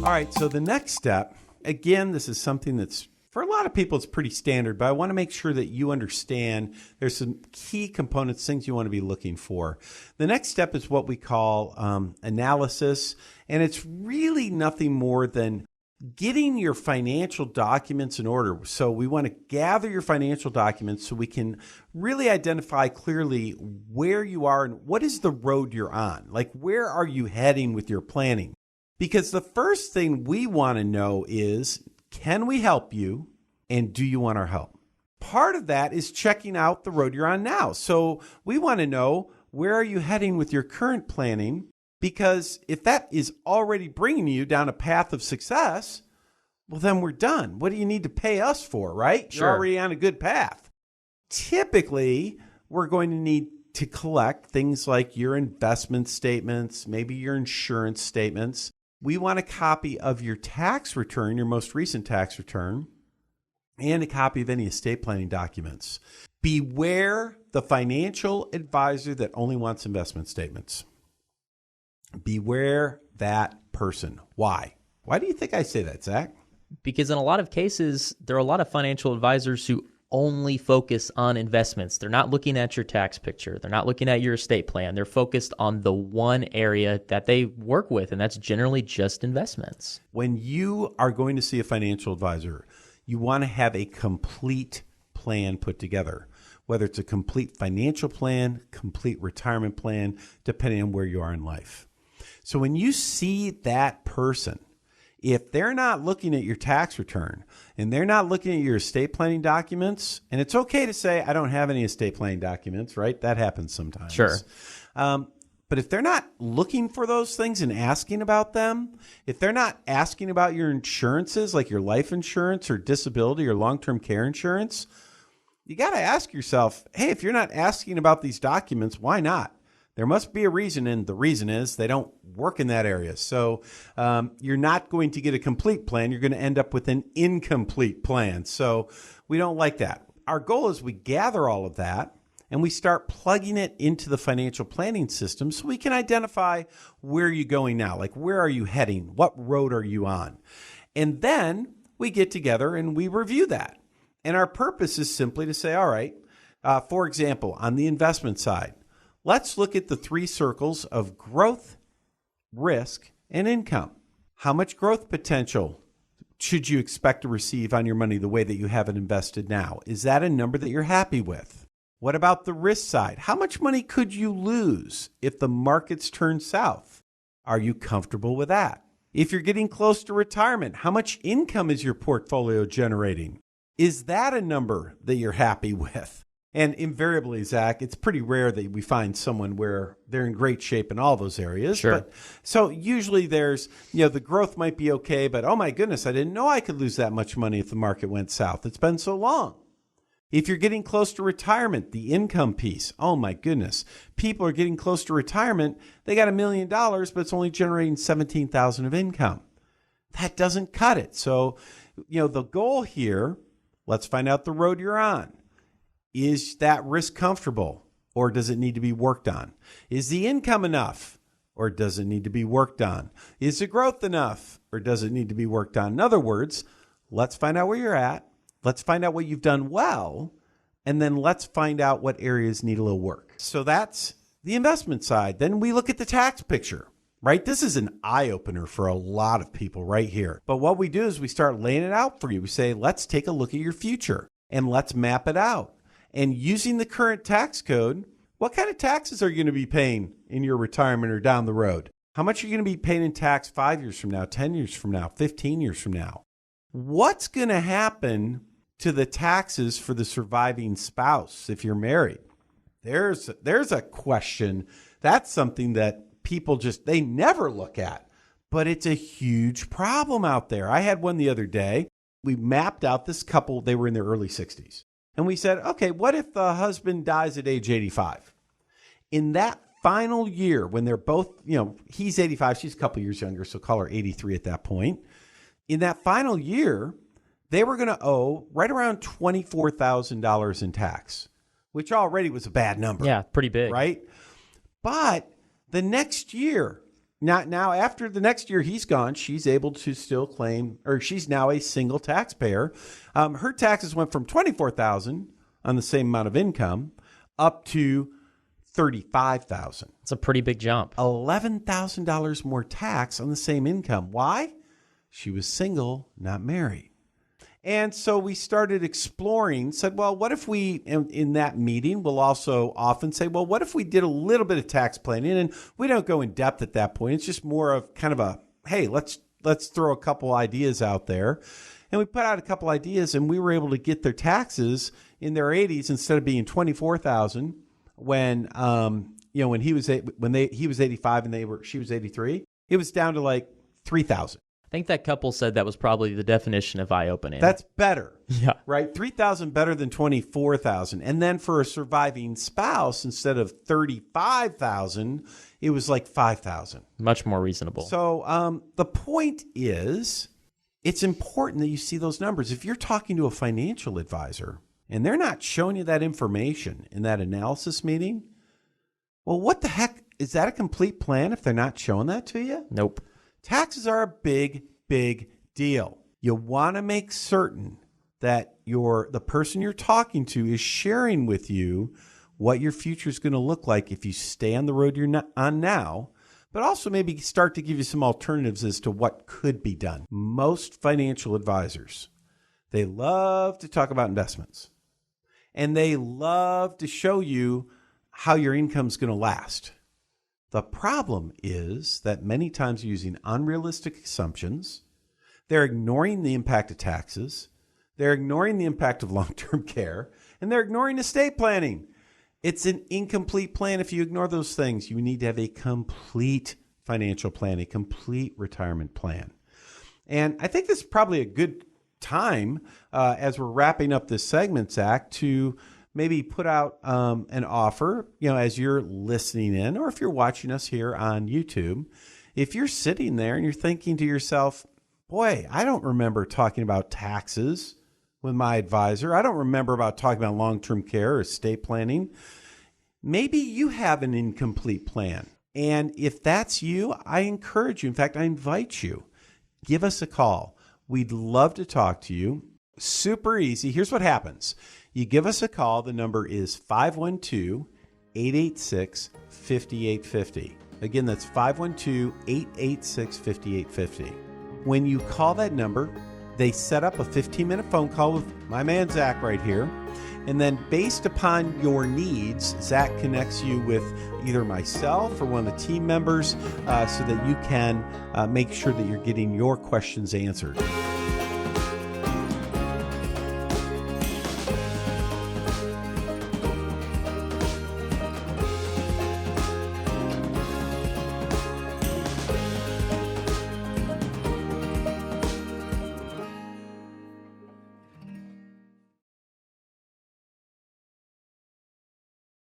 All right, so the next step, again, this is something that's, for a lot of people, it's pretty standard, but I want to make sure that you understand there's some key components, things you want to be looking for. The next step is what we call analysis, and it's really nothing more than getting your financial documents in order. So we want to gather your financial documents so we can really identify clearly where you are and what is the road you're on. Like, where are you heading with your planning? Because the first thing we want to know is, can we help you, and do you want our help? Part of that is checking out the road you're on now. So we want to know, where are you heading with your current planning? Because if that is already bringing you down a path of success, well, then we're done. What do you need to pay us for, right? Sure. You're already on a good path. Typically, we're going to need to collect things like your investment statements, maybe your insurance statements. We want a copy of your tax return, your most recent tax return, and a copy of any estate planning documents. Beware the financial advisor that only wants investment statements. Beware that person. Why? Why do you think I say that, Zach? Because in a lot of cases, there are a lot of financial advisors who only focus on investments. They're not looking at your tax picture. They're not looking at your estate plan. They're focused on the one area that they work with, and that's generally just investments. When you are going to see a financial advisor, you want to have a complete plan put together, whether it's a complete financial plan, complete retirement plan, depending on where you are in life. So when you see that person, if they're not looking at your tax return and they're not looking at your estate planning documents, and it's okay to say, I don't have any estate planning documents, right? That happens sometimes. Sure. But if they're not looking for those things and asking about them, if they're not asking about your insurances, like your life insurance or disability or long-term care insurance, you got to ask yourself, hey, if you're not asking about these documents, why not? There must be a reason, and the reason is they don't work in that area. So you're not going to get a complete plan. You're going to end up with an incomplete plan. So we don't like that. Our goal is we gather all of that and we start plugging it into the financial planning system so we can identify where you're going now. Like, where are you heading? What road are you on? And then we get together and we review that. And our purpose is simply to say, all right, for example, on the investment side, let's look at the three circles of growth, risk, and income. How much growth potential should you expect to receive on your money the way that you have it invested now? Is that a number that you're happy with? What about the risk side? How much money could you lose if the markets turn south? Are you comfortable with that? If you're getting close to retirement, how much income is your portfolio generating? Is that a number that you're happy with? And invariably, Zach, it's pretty rare that we find someone where they're in great shape in all those areas. Sure. But so usually there's, the growth might be okay, but oh my goodness, I didn't know I could lose that much money if the market went south. It's been so long. If you're getting close to retirement, the income piece, oh my goodness, people are getting close to retirement. They got $1 million, but it's only generating $17,000 of income. That doesn't cut it. So, the goal here, let's find out the road you're on. Is that risk comfortable, or does it need to be worked on? Is the income enough, or does it need to be worked on? Is the growth enough, or does it need to be worked on? In other words, let's find out where you're at. Let's find out what you've done well, and then let's find out what areas need a little work. So that's the investment side. Then we look at the tax picture, right? This is an eye-opener for a lot of people right here. But what we do is we start laying it out for you. We say, let's take a look at your future, and let's map it out. And using the current tax code, what kind of taxes are you going to be paying in your retirement or down the road? How much are you going to be paying in tax 5 years from now, 10 years from now, 15 years from now? What's going to happen to the taxes for the surviving spouse if you're married? There's a question. That's something that people they never look at, but it's a huge problem out there. I had one the other day. We mapped out this couple. They were in their early 60s. And we said, okay, what if the husband dies at age 85? In that final year, when they're both, he's 85, she's a couple years younger, so call her 83 at that point. In that final year, they were going to owe right around $24,000 in tax, which already was a bad number. Yeah, pretty big. Right? But the next year, Now, after the next year he's gone, she's able to still claim, or she's now a single taxpayer. Her taxes went from $24,000 on the same amount of income up to $35,000. It's a pretty big jump. $11,000 more tax on the same income. Why? She was single, not married. And so we started exploring, said, well, what if we, in that meeting, we'll also often say, well, what if we did a little bit of tax planning? And we don't go in depth at that point. It's just more of kind of a, hey, let's throw a couple ideas out there. And we put out a couple ideas, and we were able to get their taxes in their 80s instead of being $24,000 when when he was 85 and she was 83. It was down to like $3,000. I think that couple said that was probably the definition of eye-opening. That's better. Yeah. Right? $3,000 better than $24,000. And then for a surviving spouse, instead of $35,000, it was like $5,000. Much more reasonable. So the point is, it's important that you see those numbers. If you're talking to a financial advisor and they're not showing you that information in that analysis meeting, well, what the heck? Is that a complete plan if they're not showing that to you? Nope. Taxes are a big, big deal. You want to make certain that the person you're talking to is sharing with you what your future is going to look like if you stay on the road you're on now, but also maybe start to give you some alternatives as to what could be done. Most financial advisors, they love to talk about investments, and they love to show you how your income is going to last. The problem is that many times you're using unrealistic assumptions. They're ignoring the impact of taxes. They're ignoring the impact of long-term care. And they're ignoring estate planning. It's an incomplete plan if you ignore those things. You need to have a complete financial plan, a complete retirement plan. And I think this is probably a good time as we're wrapping up this segment, Zach, to maybe put out an offer, as you're listening in, or if you're watching us here on YouTube, if you're sitting there and you're thinking to yourself, boy, I don't remember talking about taxes with my advisor. I don't remember about talking about long-term care or estate planning. Maybe you have an incomplete plan. And if that's you, I encourage you. In fact, I invite you. Give us a call. We'd love to talk to you. Super easy. Here's what happens. You give us a call. The number is 512-886-5850. Again, that's 512-886-5850. When you call that number, they set up a 15-minute phone call with my man, Zach, right here. And then based upon your needs, Zach connects you with either myself or one of the team members so that you can make sure that you're getting your questions answered.